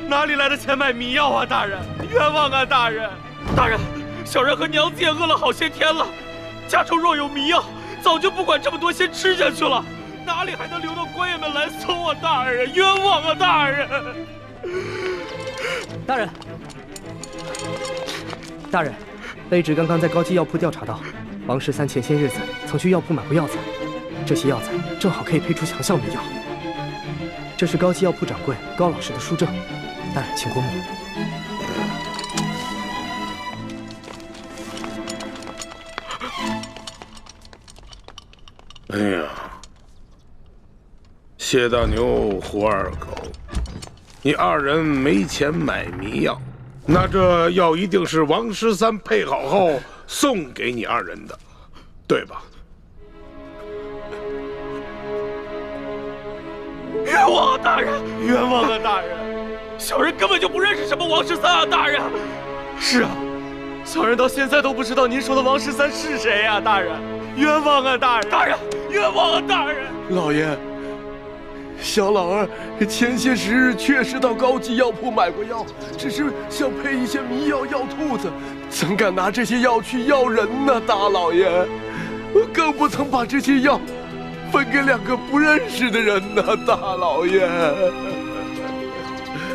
哪里来的钱买迷药啊？大人，冤枉啊！大人，大人，小人和娘子也饿了好些天了，家中若有迷药，早就不管这么多，先吃下去了，哪里还能留到官员们来搜啊？大人，冤枉啊！大人，大人，大人，卑职刚刚在高级药铺调查到，王13前些日子曾去药铺买过药材，这些药材正好可以配出强效迷药。这是高级药铺掌柜高老师的书证，大人请过目。哎呀，谢大牛、胡二狗，你2人没钱买迷药，那这药一定是王13配好后送给你2人的，对吧？冤枉啊！大人，冤枉啊！大人，小人根本就不认识什么王13啊！大人，是啊，小人到现在都不知道您说的王13是谁啊！大人，冤枉啊！大人，大人，冤枉啊！大人，老爷，小老儿前些时日确实到高级药铺买过药，只是想配一些迷药药兔子，怎敢拿这些药去药人呢？大老爷，更不曾把这些药分给2个不认识的人呢，大老爷。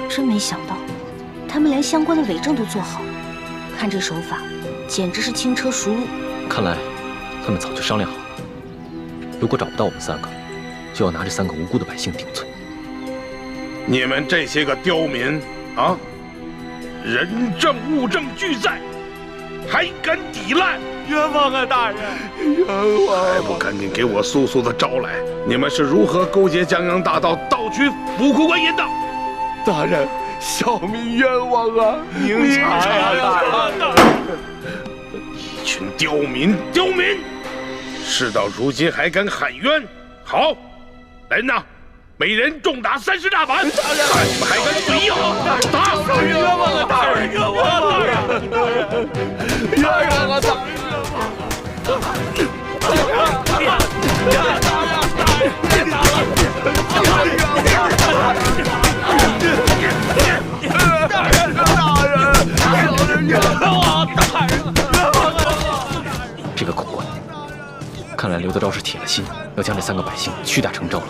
真没想到，他们连相关的伪证都做好了，看这手法，简直是轻车熟路。看来他们早就商量好了，如果找不到我们3个，就要拿这3个无辜的百姓顶罪。你们这些个刁民啊，人证物证俱在，还敢抵赖？冤枉啊！大人，冤枉！还不赶紧给我速速的招来！你们是如何勾结江洋大盗，盗取府库官银的？大人，小民冤枉啊！明察呀！大人，一群刁民，刁民！事到如今还敢喊冤？好，来人呐，每人重打30大板！大人，看你们还敢随意打！小人冤枉啊！大人，冤枉啊！大人，冤枉啊！大人！这个狗官，看来刘德昭是铁了心要将这3个百姓屈打成招了。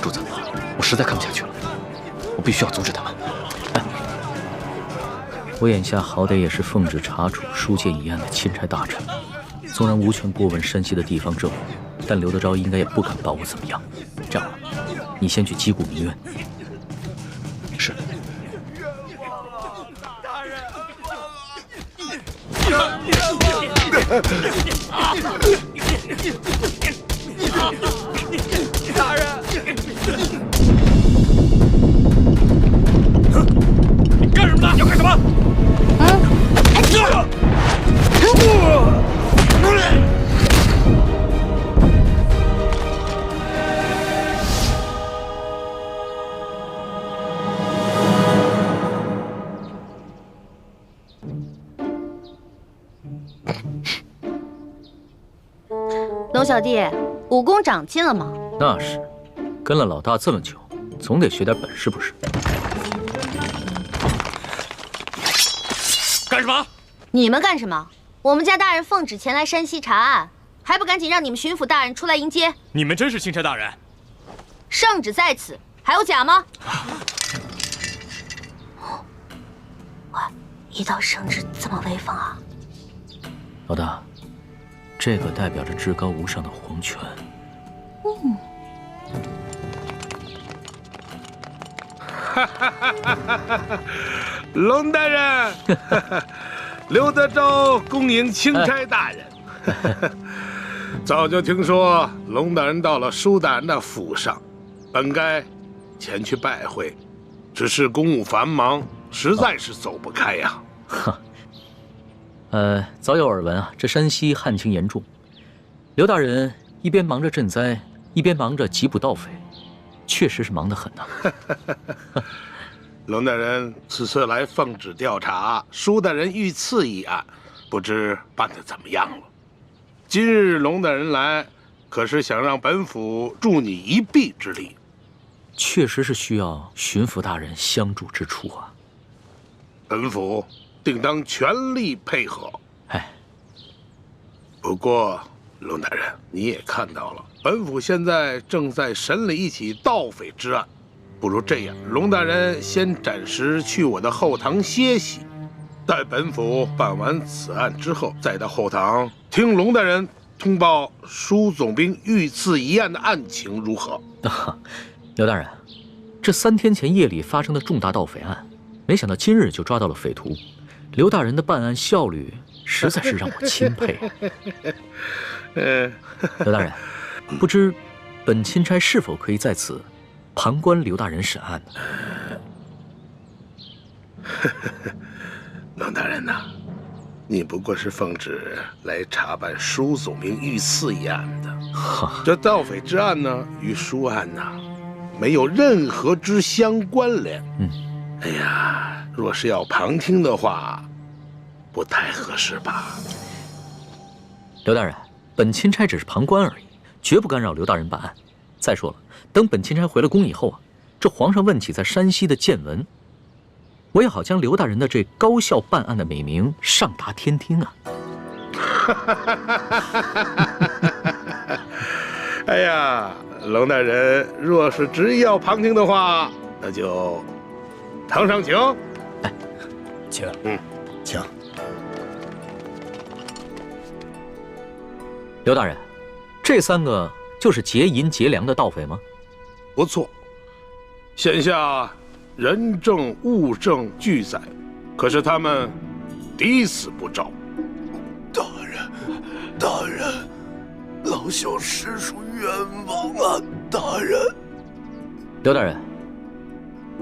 主子，我实在看不下去了，我必须要阻止他们。我眼下好歹也是奉旨查处书剑一案的钦差大臣，纵然无权过问山西的地方政务，但刘德昭应该也不敢把我怎么样。这样吧，你先去击鼓鸣冤。是。大人，你干什么呢？要干什么？龙小弟，武功长进了吗？那是，跟了老大这么久，总得学点本事不是？干什么？你们干什么？我们家大人奉旨前来山西查案，还不赶紧让你们巡抚大人出来迎接？你们真是钦差大人？圣旨在此，还有假吗？哇，一道圣旨这么威风啊！老大，这个代表着至高无上的皇权。龙大人，刘德昭恭迎钦差大人。早就听说龙大人到了舒大人的府上，本该前去拜会，只是公务繁忙，实在是走不开呀。早有耳闻啊，这山西旱情严重，刘大人一边忙着赈灾，一边忙着缉捕盗匪，确实是忙得很呐。龙大人此次来奉旨调查舒大人遇刺一案，不知办得怎么样了？今日龙大人来，可是想让本府助你一臂之力？确实是需要巡抚大人相助之处啊。本府定当全力配合。不过龙大人，你也看到了，本府现在正在审理一起盗匪之案。不如这样，龙大人先暂时去我的后堂歇息，待本府办完此案之后，再到后堂听龙大人通报舒总兵遇刺一案的案情如何？刘大人，这3天前夜里发生的重大盗匪案，没想到今日就抓到了匪徒，刘大人的办案效率实在是让我钦佩。刘大人，不知本钦差是否可以在此旁观刘大人审案呢？龙大人呐，你不过是奉旨来查办舒总兵遇刺一案的，这盗匪之案呢，与舒案呐，没有任何之相关联。哎呀，若是要旁听的话，不太合适吧？刘大人，本钦差只是旁观而已，绝不干扰刘大人办案。再说了，等本钦差回了宫以后啊，这皇上问起在山西的见闻，我也好将刘大人的这高效办案的美名上达天听啊！哎呀，龙大人若是执意要旁听的话，那就堂上请。请。请。刘大人，这3个就是劫银劫粮的盗匪吗？不错，现下人证物证俱在，可是他们抵死不招。大人，老朽实属冤枉啊！大人，刘大人，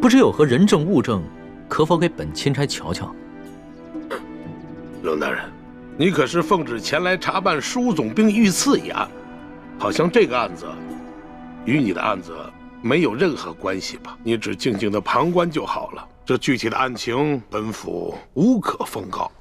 不知有何人证物证，可否给本钦差瞧瞧？龙大人，你可是奉旨前来查办舒总兵遇刺一案，好像这个案子与你的案子没有任何关系吧？你只静静的旁观就好了。这具体的案情，本府无可奉告。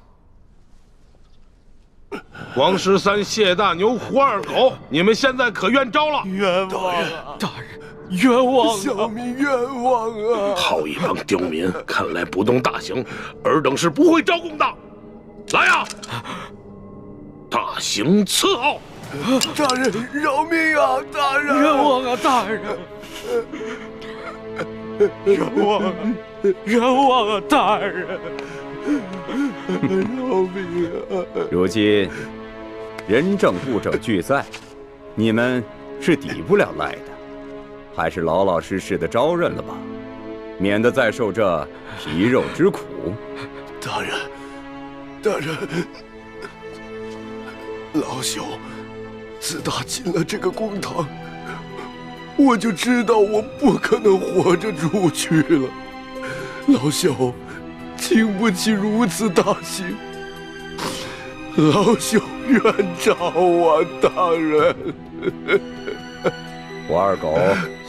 王13、谢大牛、胡二狗，你们现在可愿招了？冤枉啊！大人，冤枉啊！小民冤枉啊！好一帮刁民，看来不动大刑，尔等是不会招供的。来呀！大刑伺候！大人饶命啊！大人，冤枉啊！大人，冤枉啊！冤枉啊！大人，饶命啊！如今人证物证俱在，你们是抵不了赖的，还是老老实实的招认了吧，免得再受这皮肉之苦。大人，老朽自打进了这个公堂，我就知道我不可能活着出去了。老朽经不起如此大刑，老朽冤诏啊，大人！胡二狗、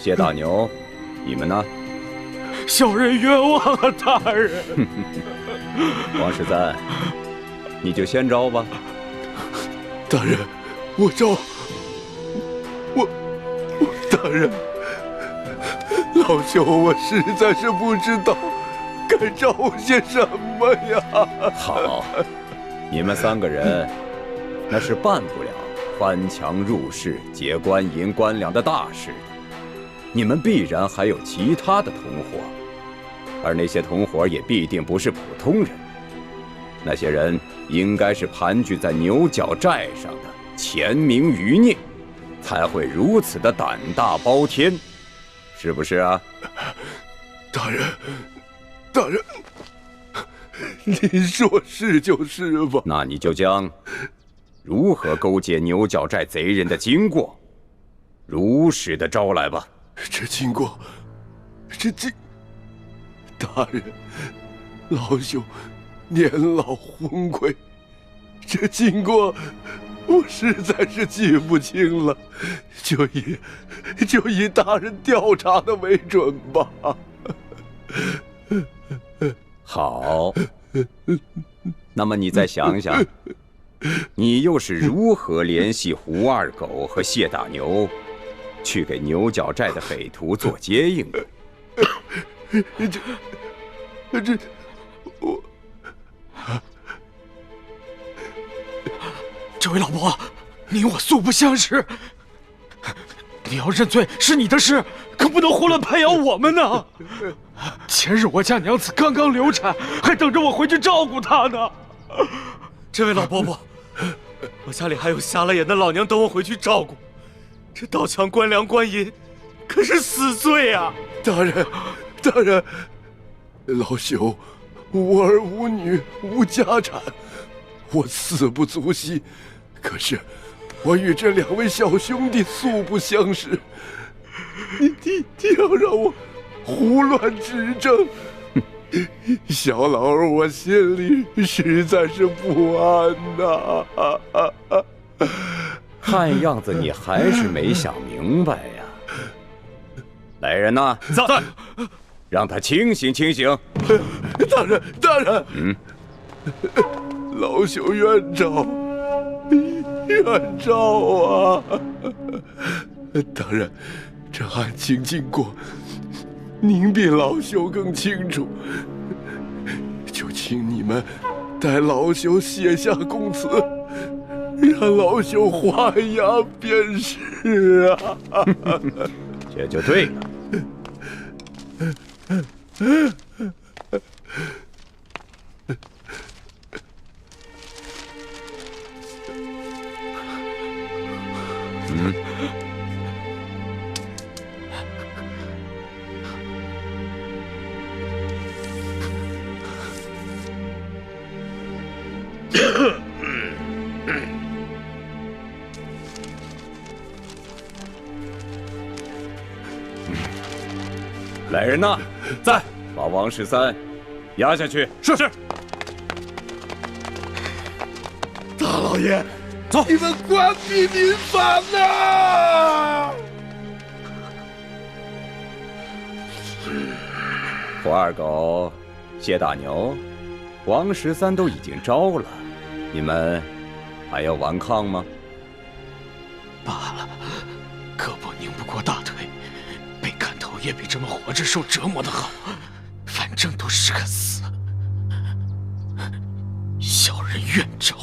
谢大牛，你们呢？小人冤枉啊，大人！王十三，你就先招吧。大人，我招。大人，老朽我实在是不知道该招些什么呀。好，你们3个人那是办不了翻墙入室、劫官银官粮的大事的。你们必然还有其他的同伙，而那些同伙也必定不是普通人。那些人应该是盘踞在牛角寨上的潜明余孽，才会如此的胆大包天，是不是啊？大人，大人，您说是就是吧？那你就将如何勾结牛角寨贼人的经过，如实的招来吧。这经过，大人，老朽年老昏聩，这经过我实在是记不清了，就以大人调查的为准吧。好，那么你再想想，你又是如何联系胡二狗和谢大牛，去给牛角寨的匪徒做接应的？这位老伯，你我素不相识，你要认罪是你的事，可不能胡乱拍咬我们呢。前日我家娘子刚刚流产，还等着我回去照顾她呢。这位老伯伯，我家里还有瞎了眼的老娘等我回去照顾，这盗抢官粮官银可是死罪啊！大人，大人，老朽无儿无女无家产，我死不足惜。可是我与这2位小兄弟素不相识，你要让我胡乱指证，小老儿我心里实在是不安呐。看样子你还是没想明白呀。来人呐，在，让他清醒清醒。大人，大人，老朽冤诏，冤诏啊！大人，这案情经过，您比老朽更清楚，就请你们代老朽写下供词，让老朽还押便是啊。这就对了。来人呐，在，把王13押下去。是。大老爷，走，你们关闭民反呐！胡二狗、谢大牛、王13都已经招了，你们还要顽抗吗？罢了，胳膊拧不过大腿，被砍头也比这么活着受折磨的好，反正都是个死。小人愿招。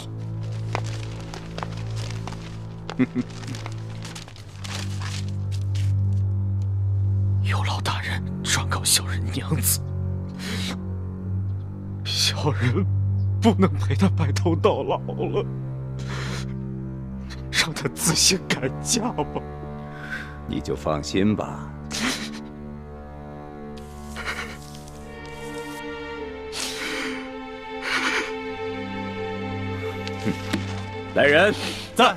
有劳大人状告小人娘子，小人不能陪她白头到老了，让她自行改嫁吧。你就放心吧。来人，在，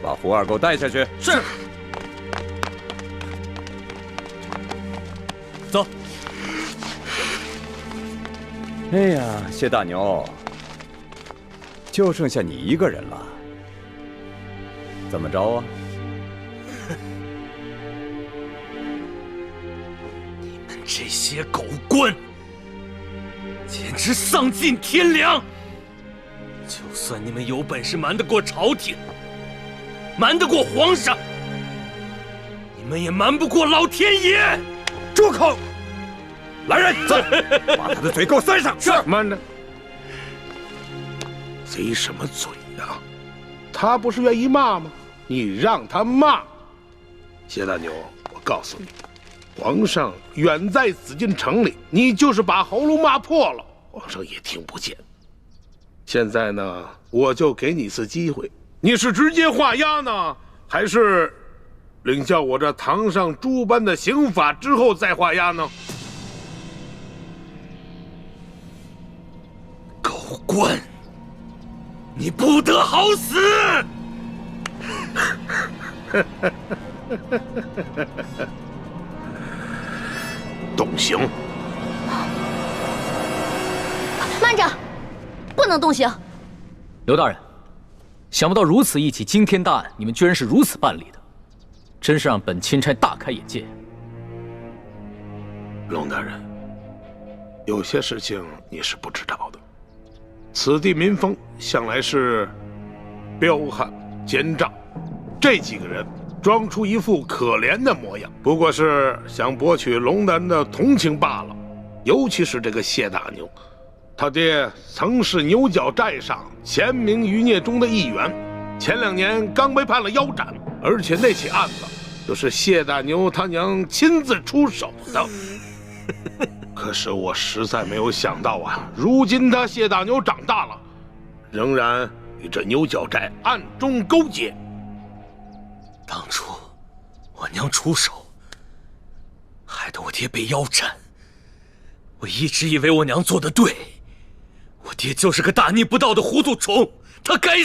把胡二给我带下去。是。走。哎呀，谢大牛，就剩下你一个人了，怎么着啊？你们这些狗官，简直丧尽天良！就算你们有本事瞒得过朝廷，瞒得过皇上，你们也瞒不过老天爷！住口！来人，走，把他的嘴给我塞上。是。慢着，贼什么嘴呀？他不是愿意骂吗？你让他骂。谢大牛，我告诉你，皇上远在紫禁城里，你就是把喉咙骂破了，皇上也听不见。现在呢，我就给你一次机会，你是直接画押呢，还是领教我这堂上诸般的刑法之后再画押呢？狗官，你不得好死！动刑！慢着，不能动刑。刘大人，想不到如此一起惊天大案，你们居然是如此办理的，真是让本钦差大开眼界。龙大人，有些事情你是不知道的。此地民风向来是彪悍奸诈，这几个人装出一副可怜的模样，不过是想博取龙南的同情罢了。尤其是这个谢大牛，他爹曾是牛角寨上前明余孽中的一员，前2年刚被判了腰斩，而且那起案子就是谢大牛他娘亲自出手的。可是我实在没有想到啊，如今他谢大牛长大了，仍然与这牛角寨暗中勾结。当初我娘出手，害得我爹被腰斩。我一直以为我娘做得对，我爹就是个大逆不道的糊涂虫，他该